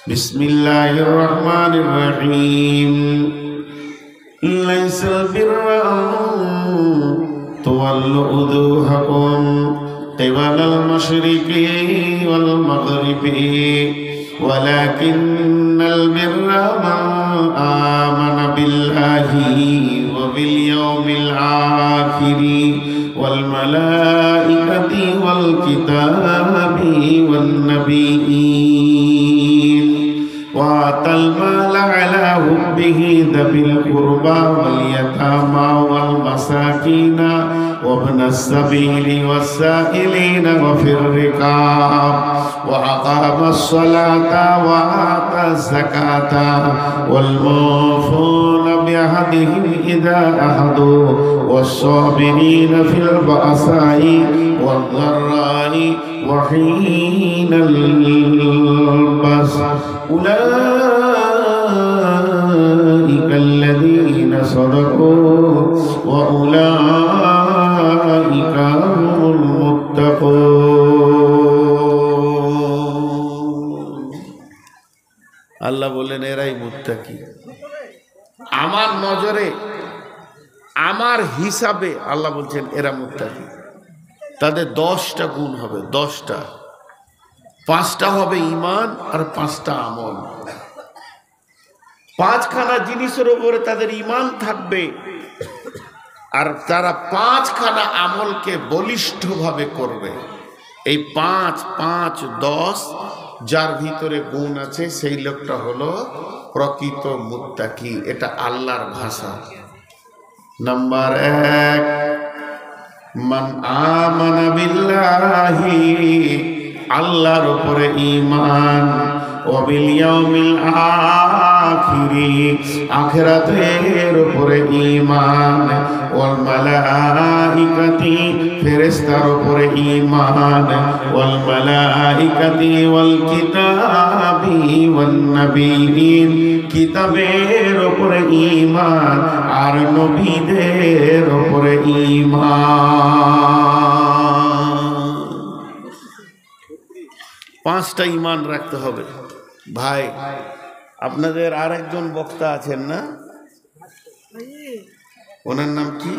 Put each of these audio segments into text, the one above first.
বিসমিল্লাহির রহমানির রহিম। লাইসাল বিররা তুওয়াল্লু উজুহাকুম কিবালাল মাশরিকি ওয়াল মাগরিবি ওয়ালাকিন্নাল বিররা মান আমানা বিল্লাহি ওয়া বিল ইয়াউমিল আখিরি ওয়াল মালাইকাতি ওয়াল কিতাবি ওয়ান নাবিয়্যিন وآتى المال على حبه ذوي القربى واليتامى والمساكين وابن السبيل والسائلين وفي الرقاب وأقام الصلاة وآتى الزكاة والموفون بعهدهم إذا عاهدوا والصابرين في البأساء والضراء وحين البأس أولئك الذين صدقوا وأولئك هم المتقون। আল্লাহ বলেন এরাই মুত্তাকি। আমার নজরে, আমার হিসাবে আল্লাহ বলছেন এরা মুত্তাকি। তাদের 10টা গুণ হবে, 10টা। 5টা হবে ঈমান আর 5টা আমল। 5খানা জিনিসের উপরে তাদের ঈমান থাকবে আর তারা 5খানা আমলকে বলিষ্ঠভাবে করবে। এই 5, 5, 10 যার ভিতরে গুণ আছে সেই লোকটা হলো প্রকৃত মুত্তাকি। এটা আল্লাহর ভাষা। নাম্বার 1, মান আমানা বিল্লাহি, আল্লাহর উপরে ঈমান, ওয়া বিল ইয়াউমিল আখিরি, আখিরাতের উপরে ঈমান, ওয়াল মালাইকাতি, ফেরেশতার উপরে ঈমান, ওয়াল মালাইকাতি ওয়াল কিতাবি ওয়ান নাবিয়্যিন, কিতাবের উপরে ঈমান আর নবীদের উপরে ঈমান। 5টা ঈমান রাখতে হবে। ভাই, আপনাদের আর একজন বক্তা আছেন না, ওনার নাম কি?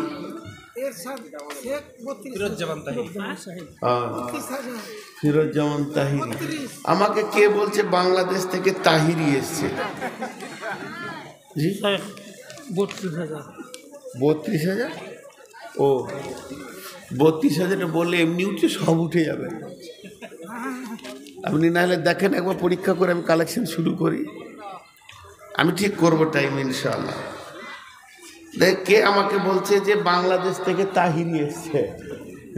ফিরোজ্জামান তাহিরি। আমাকে কে বলছে বাংলাদেশ থেকে তাহিরি এসছে? 32,000। ও 32,000 বললে এমনি উঠছে, সব উঠে যাবে। আপনি নাহলে দেখেন, একবার পরীক্ষা করে আমি কালেকশন শুরু করি। আমি ঠিক করবো টাইম ইনশাআল্লাহ। দেখ কে আমাকে বলছে যে বাংলাদেশ থেকে তাহিরি এসছে।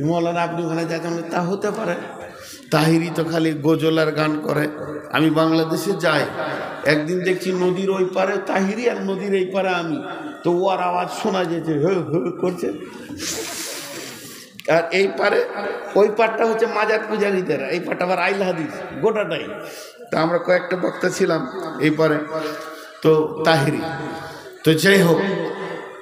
মৌলানা আপনি ওখানে যাচ্ছেন, তা হতে পারে। তাহিরি তো খালি গজলার গান করে। আমি বাংলাদেশে যাই, একদিন দেখছি নদীর ওই পারে তাহিরি আর নদীর এই পারে আমি, তো ওর আওয়াজ শোনা যেতে হো হো করছে। আর এই পারে, ওই পারটা হচ্ছে মাজার পূজারীদের, এই পারটা আবার আইল হাদিস, গোটাটাই। তা আমরা কয়েকটা বক্তা ছিলাম এই পারে, তো তাহিরি। তো যাই হোক,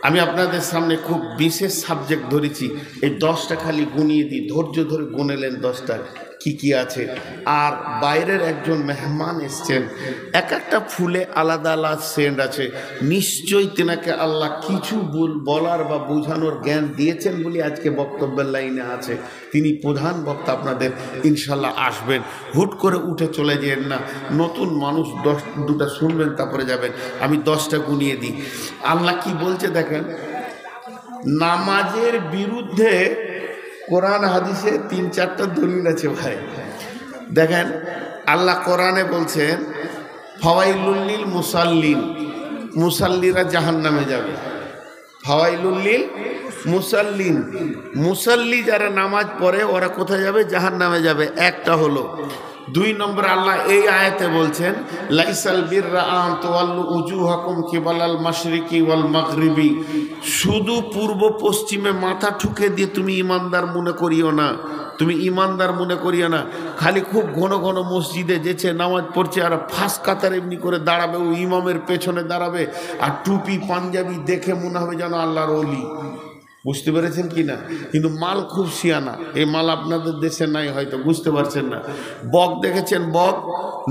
আমি আপনাদের সামনে খুব বিশেষ সাবজেক্ট ধরেছি। এই 10টা খালি গুনিয়ে দিই, ধৈর্য ধরে গুনেলেন 10টা কি কি আছে। আর বাইরের একজন মেহমান এসছেন, এক একটা ফুলে আলাদা আলাদা সেন্ট আছে। নিশ্চয়ই তেনাকে আল্লাহ কিছু বলার বা বোঝানোর জ্ঞান দিয়েছেন বলে আজকে বক্তব্যের লাইনে আছে। তিনি প্রধান বক্তা, আপনাদের ইনশাল্লাহ আসবেন। হুট করে উঠে চলে যেন না, নতুন মানুষ 2টা শুনবেন তারপরে যাবেন। আমি 10টা গুনিয়ে দিই। আল্লাহ কি বলছে দেখেন, নামাজের বিরুদ্ধে কোরআন হাদিসে 3-4টা দলিল আছে ভাই। দেখেন, আল্লাহ কোরআনে বলছেন ফাওয়াইলুল লিল মুসাল্লিন, মুসাল্লিরা জাহান্নামে যাবে। ফাওয়াইলুল লিল মুসাল্লিন, মুসাল্লি যারা নামাজ পড়ে ওরা কোথায় যাবে? জাহান্নামে যাবে। একটা হলো। 2 নম্বর, আল্লাহ এই আয়াতে বলছেন লাইসাল বিররা আন তুওয়াল্লু উজুহাকুম কিবালাল মাশরিকি ওয়াল মাগরিবি, শুধু পূর্ব পশ্চিমে মাথা ঠুকে দিয়ে তুমি ইমানদার মনে করিও না, তুমি ইমানদার মনে করিও না। খালি খুব ঘন ঘন মসজিদে যেছে নামাজ পড়ছে আর ফাঁস কাতার এমনি করে দাঁড়াবে, ও ইমামের পেছনে দাঁড়াবে আর টুপি পাঞ্জাবি দেখে মনে হবে যেন আল্লাহর ওলি। বুঝতে পেরেছেন কি না? কিন্তু মাল খুব সিয়ানা, এই মাল আপনাদের দেশে নাই, হয়তো বুঝতে পারছেন না। বক দেখেছেন? বক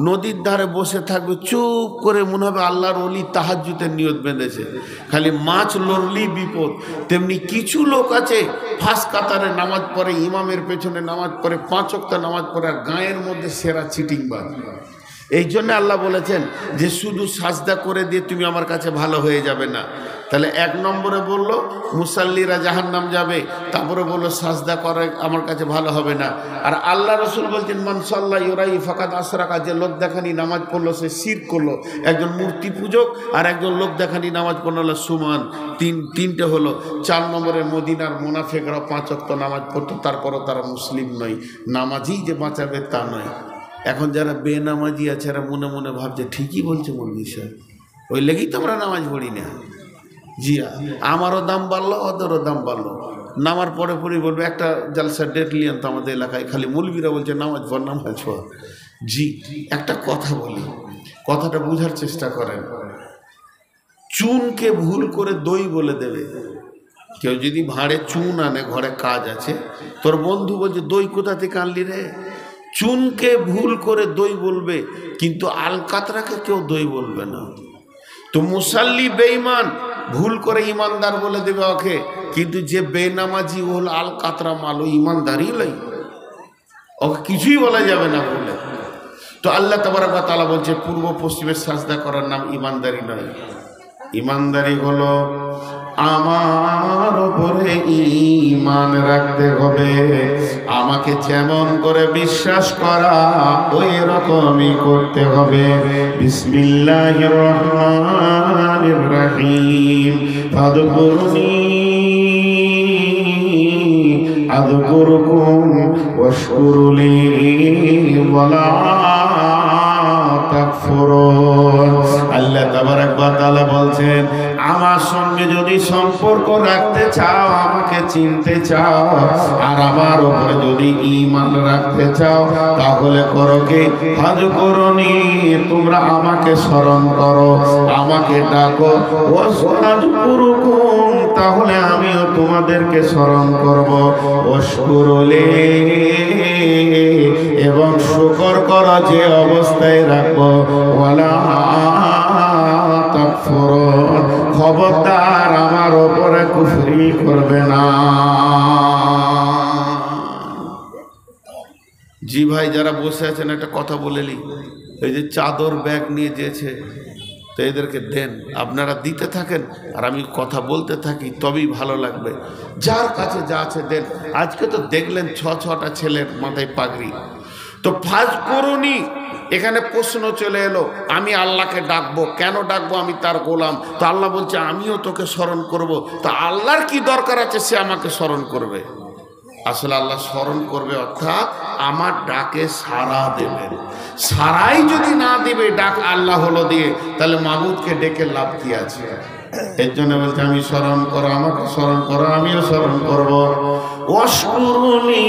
নদীর ধারে বসে থাকবে চুপ করে, মনে হবে আল্লাহর ওলি তাহাজ্জুদের নিয়ত বেঁধেছে, খালি মাছ লড়লি বিপদ। তেমনি কিছু লোক আছে ফার্স্ট কাতারে নামাজ পড়ে, ইমামের পেছনে নামাজ পড়ে, 5 ওয়াক্ত নামাজ পড়ে, আর গায়ের মধ্যে সেরা চিটিংবাজ। এই জন্য আল্লাহ বলেছেন যে শুধু সাজদা করে দিয়ে তুমি আমার কাছে ভালো হয়ে যাবে না। তাহলে 1 নম্বরে বললো মুসাল্লিরা জাহান্নাম যাবে, তারপরে বললো সাজদা করে আমার কাছে ভালো হবে না। আর আল্লাহ রসুল বলছেন মান সাল্লা ইউরাই ফাকাদ আশরাকা, যে লোক দেখানি নামাজ পড়লো সে শিরক করলো। একজন মূর্তি পূজক আর একজন লোক দেখানি নামাজ পড়লো সুমান, তিনটে হলো। 4 নম্বরে মদিনার মুনাফিকরা 5 ওয়াক্ত নামাজ পড়তো, তারপরও তারা মুসলিম নয়। নামাজই যে বাঁচাবে তা নয়। এখন যারা বেনামাজি আছে এরা মনে মনে ভাবছে ঠিকই বলছে মৌলভী সাহেব, ওই লেগেই তো আমরা নামাজ পড়ি না। জি আমারও দাম বাড়লো, ওদেরও দাম বাড়লো। নামার পরে পরে বলবে একটা জালসার ডেট লিয়ান তো আমাদের এলাকায়, খালি মৌলভীরা বলছে নামাজ পড় নামাজ পড়। জি একটা কথা বলি, কথাটা বোঝার চেষ্টা করেন। চুনকে ভুল করে দই বলে দেবে। কেউ যদি ভাঁড়ে চুন আনে, ঘরে কাজ আছে, তোর বন্ধু বলছে দই কোথা থেকে আনলি রে, চুনকে ভুল করে দই বলবে, কিন্তু আলকাতরাকে কেউ দই বলবে না। তো মুসাল্লি বেঈমান ভুল করে ইমানদার বলে দেবে ওকে, কিন্তু যে বেনামাজি ও হল আলকাতরা মাল, ও ইমানদারই লই, ওকে কিছুই বলা যাবে না বলে। তো আল্লাহ তাবারক ওয়া তাআলা বলছে পূর্ব পশ্চিমের সাজদা করার নাম ইমানদারি নয়। ইমানদারি হলো আমার উপরে ঈমান রাখতে হবে, আমাকে যেমন করে বিশ্বাস করা ওই রকমই করতে হবে। বিসমিল্লাহির রহমানির রহিম, ফাদকুরনি আযকুরকুম ওয়াশকুরুলি ওয়ালা তাকফুরুন। আল্লাহ তাবারক ওয়া তাআলা বলছেন আমার সঙ্গে যদি সম্পর্ক রাখতে চাও, আমাকে চিনতে চাও, আর আমার উপরে যদি ঈমান রাখতে চাও, তাহলে করো কি ফাযকুরুনি, তোমরা আমাকে স্মরণ করো, আমাকে ডাকো, ওয়াশকুরুকুম, তাহলে আমিও তোমাদেরকে স্মরণ করব, ওয়াশকুরুলি, এবং শুকর করো যে অবস্থায় রাখবো, ওয়ালা তাকফুরুন, খবরদার আমার উপরে কুফরি করবে না। জি ভাই যারা বসে আছেন একটা কথা বলেলি, এই যে চাদর ব্যাগ নিয়ে যেছে, তো এদেরকে দেন, আপনারা দিতে থাকেন আর আমি কথা বলতে থাকি, তবেই ভালো লাগবে। যার কাছে যা আছে দেন। আজকে তো দেখলেন 6টা ছেলের মাথায় পাগড়ি। তো ফাযকুরুনি, এখানে প্রশ্ন চলে এলো, আমি আল্লাহকে ডাকবো, কেন ডাকবো? আমি তার গোলাম। তো আল্লাহ বলছে আমিও তোকে স্মরণ করব। তো আল্লাহর কি দরকার আছে সে আমাকে স্মরণ করবে? আসলে আল্লাহ স্মরণ করবে অর্থাৎ আমার ডাকে সাড়া দেবেন। সাড়াই যদি না দিবে, ডাক আল্লাহ হলো দিয়ে, তাহলে মাবুদকে ডেকে লাভ কি আছে? এর জন্য বলছে আমি স্মরণ করো, আমাকে স্মরণ করো, আমিও স্মরণ করবো। ওয়াশকুরুনি,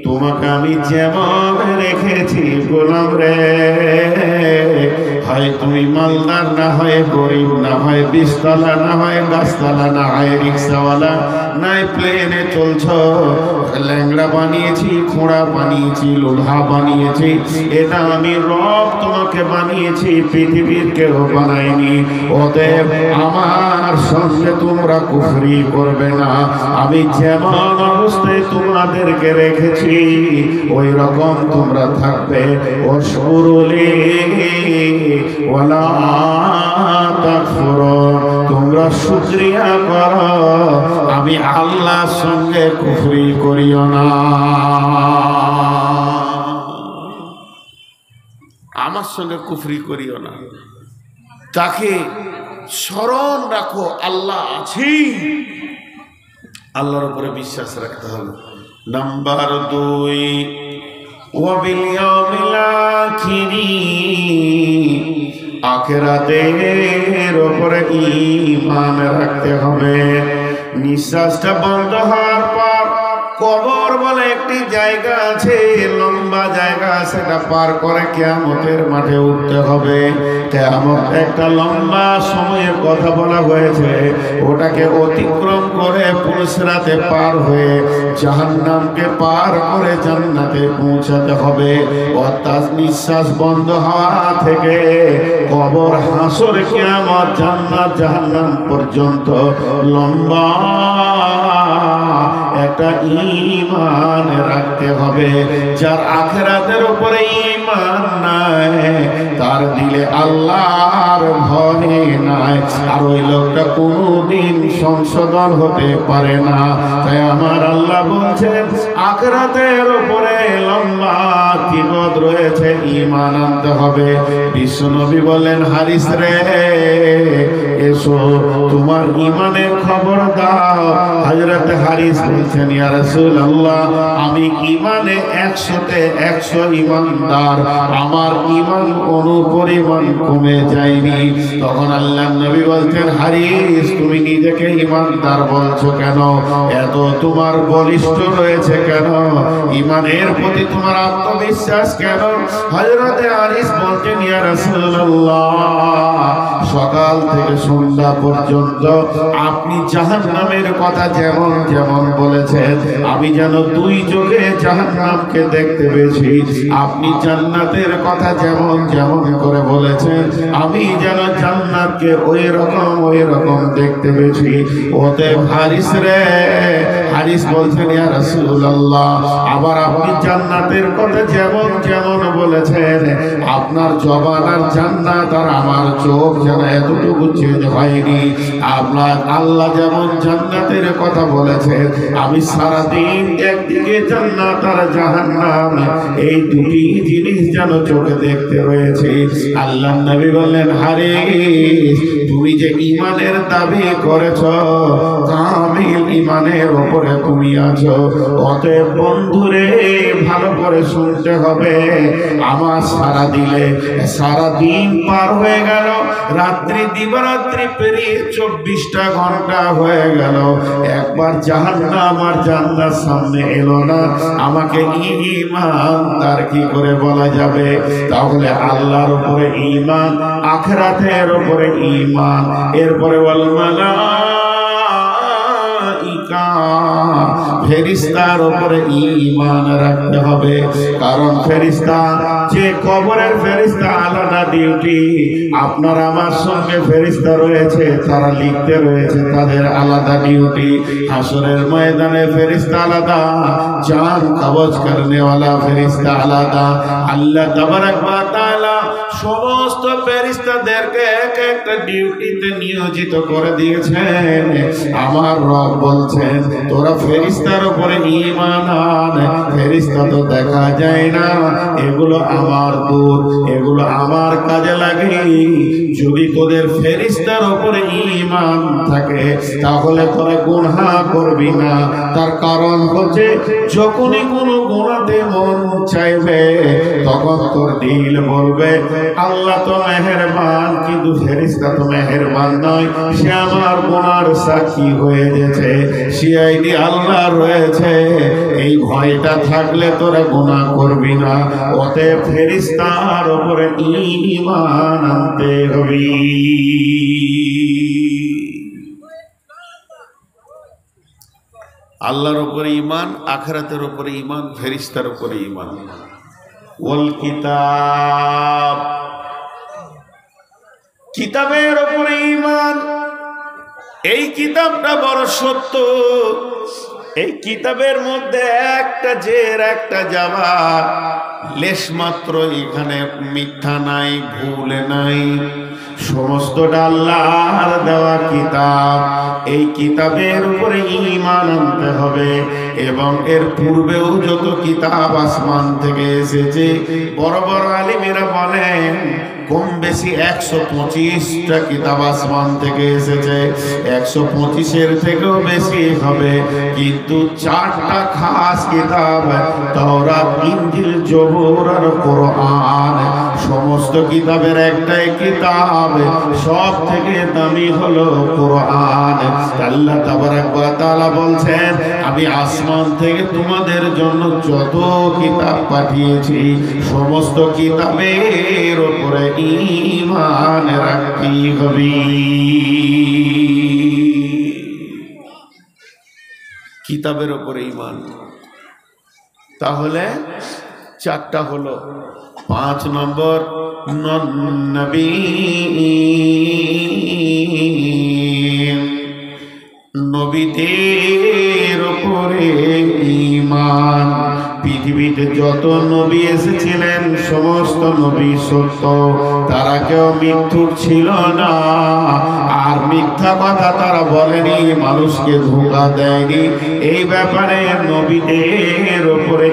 তোমাকে আমি যেমন রেখেছি গোলাম রে, হয় তুমি মালদার, না হয় গরিব, না হয় 20 তলা, না হয় গাছতলা, না হয় রিক্সাওয়ালা, নাই প্লেনে চলছ, ল্যাংড়া বানিয়েছি, খোঁড়া বানিয়েছি, লোধা বানিয়েছি, এটা আমি রব তোমাকে বানিয়েছি, পৃথিবীর কেউ বানায়নি। অতএব আমার সঙ্গে তোমরা কুফরি করবে না। আমি যেমন অবস্থায় তোমাদেরকে রেখেছি ওই রকম তোমরা থাকবে। ওয়াশকুরুলি ওয়ালা তাকফুরুন, তোমরা শুকরিয়া করো, আমি আল্লাহর সঙ্গে কুফরি করিও না। আমার সঙ্গে কুফরি করিও না, তাকে স্মরণ রাখো, আল্লাহ আছি, আল্লাহর উপরে বিশ্বাস রাখতে হবে। নাম্বার 2, ওয়াবিল ইয়াউমিল আখিরি, আখিরাতের উপরে ঈমান রাখতে হবে। নিঃশ্বাসটা বন্ধ হওয়ার পর কবর বলে একটি জায়গা আছে, লম্বা লম্বা জায়গা, সেটা পার করে কিয়ামতের মাঠে উঠতে হবে। কিয়ামত একটা লম্বা সময়ের কথা বলা হয়েছে, ওটাকে অতিক্রম করে পুলসিরাতে পার হয়ে জাহান্নামকে পার করে জান্নাতে পৌঁছাতে হবে। অর্থাৎ নিঃশ্বাস বন্ধ হওয়া থেকে কবর, হাসর, কিয়ামত, জান্নাত, জাহান্নাম পর্যন্ত লম্বা একটা ঈমান রাখতে হবে। যার আখিরাতের উপরে ঈমান নাই, তার দিলে আল্লাহর ভয় নাই, আর ওই লোকটা কোনদিন সংশোধন হতে পারে না। তাই আমার আল্লাহ বলছেন আখিরাতের উপরে লম্বা কিবত রয়েছে, ঈমান আনতে হবে। বিশ্বনবী বলেন, হারিস রে এসো তোমার ঈমানের খবর দাও। হযরত হারিস বলছেন, ইয়া রাসূলুল্লাহ, আমি ঈমানে 100-তে 100 ঈমানদার, আমার ঈমান কোনো পরিমাণ কমে যায়নি। তখন আল্লাহর নবী বলছেন, হারিস তুমি নিজেকে ঈমানদার বলছো কেন? এত তোমার বলিষ্ঠ রয়েছে কেন? ঈমানের প্রতি তোমার আত্মবিশ্বাস কেন? হযরত হারিস বলছেন, ইয়া রাসূলুল্লাহ, সকাল থেকে সন্ধ্যা পর্যন্ত আপনি জাহান্নামের কথা যেমন যেমন বলেছেন, আমি যেন 2 চোখে জাহান্নামকে দেখতে পেয়েছি। আপনি জান্নাতের কথা যেমন যেমন করে বলেছেন, আমি যেন জান্নাতকে ওই রকম দেখতে পেয়েছি। ওতে হারিস রে, হারিস বলছেন, ইয়া রাসূলুল্লাহ, আবার আপনি জান্নাতের কথা যেমন যেমন বলেছেন, আপনার জবান আর জান্নাত আর আমার চোখ যেন এতটুকু চেঞ্জ হয়নি। আপনার আল্লাহ যেমন জান্নাতের কথা বলেছেন, আমি সারাদিন একদিকে জান্নাত আর জাহান্নাম, এই দুটি জিনিস যেন চোখে দেখতে রয়েছে। আল্লাহ নবী বললেন, হারিস তুমি যে ঈমানের দাবি করেছ, কামিল ঈমানের উপরে তুমি আছো। অতএব বন্ধুরে ভালো করে শুনতে হবে, আমার সারা দিন পার হয়ে গেল, রাত্রি দিবারাত্রি পেরিয়ে 24টা ঘন্টা হয়ে গেল, একবার জাহান্নাম আর জান্নাত সামনে এলো না, আমাকে ঈমানদার কি করে বলা যাবে? তাহলে আল্লাহর উপরে ঈমান, আখিরাতের উপরে ঈমান, এরপরে ওয়াল মালাইকা, ফেরেশতার উপরে ঈমান রাখতে হবে। কারণ ফেরেশতা, যে কবরের ফেরেশতা আলাদা ডিউটি, আপনার আমার সঙ্গে ফেরেশতা রয়েছে, তারা লিখতে রয়েছে, তাদের আলাদা ডিউটি। হাসরের ময়দানে ফেরেশতা আলাদা, জান কবজ করনে वाला ফেরেশতা আলাদা। আল্লাহ তাবারক ওয়া তাআলা সমস্ত ফেরেশতাদেরকে এক একটা ডিউটিতে নিয়োজিত করে দিয়েছেন। আমার রব বলছেন, তোরা ফেরেশতার উপরে ঈমান আন। ফেরেশতা তো দেখা যায় না, এগুলো আমার দূত, এগুলো আমার কাজে লাগে। যদি তোদের ফেরেশতার উপরে ঈমান থাকে, তাহলে তোরা গুনাহ করবি না। তার কারণ হচ্ছে, যখনই কোনো গুনাহতে মন চাইবে, তখন তোর দিল বলবে, আল্লাহ তো মেহেরবান, কিন্তু ফেরেশতা তো মেহেরবান নয়, সে আমার গুনার সাক্ষী হয়ে গেছে, সিআইডি আল্লাহ রয়েছে। এই ভয়টা থাকলে তোরা গুনাহ করবি না। অতএব ফেরেশতার উপরে ঈমান আনতে হবে। আল্লাহর উপরে ঈমান, আখিরাতের উপরে ঈমান, ফেরেশতার উপরে ঈমান। ওয়াল কিতাব, কিতাবের উপরে ঈমান। এই কিতাবটা বড় সত্য। এই কিতাবের মধ্যে একটা জের একটা যাবার লেশ মাত্র এখানে মিথ্যা নাই, ভুল নাই। সমস্তটা আল্লাহর দেওয়া কিতাব। এই কিতাবের উপরে ঈমান আনতে হবে। এবং এর পূর্বেও যত কিতাব আসমান থেকে এসেছে, বড় বড় আলিমেরা বলেন কম বেশি 125টা কিতাব আসমান থেকে এসেছে। 125-এর থেকেও বেশি হবে, কিন্তু 4টা খাস কিতাব, তাওরাত, ইনজিল, জবুর আর কোরআন, সমস্ত সমস্ত কিতাবের একটাই কিতাব, সব থেকে দামি হলো কোরআন। আল্লাহ তাবারক ওয়া তাআলা বলছেন, আমি আসমান থেকে তোমাদের জন্য যত কিতাব পাঠিয়েছি সমস্ত কিতাবের উপরে ঈমান রাখতে হবে। কিতাবের উপরে ঈমান। তাহলে চারটা হলো। 5 নম্বর, নবী নবীদের উপরে ঈমান। পৃথিবীতে যত নবী এসেছিলেন সমস্ত নবী সত্য, তারা কেউ মিথ্যুক ছিল না। আর মিথ্যা কথা তারা বলেনি, মানুষকে ধোঁকা দেয়নি। এই ব্যাপারে নবীদের উপরে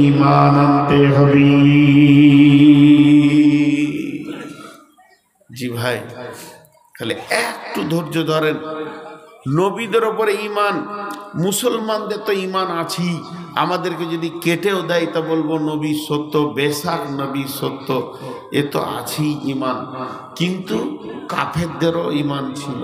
ঈমান আনতে হবে। জি ভাই, খালি একটু ধৈর্য ধরেন। নবীদের উপরে ঈমান, মুসলমানদের তো ঈমান আছেই, আমাদেরকে যদি কেটেও দেয় তা বলবো নবী সত্য, বেশাক নবী সত্য, এ তো আছেই ঈমান। কিন্তু কাফেরদেরও ঈমান ছিল।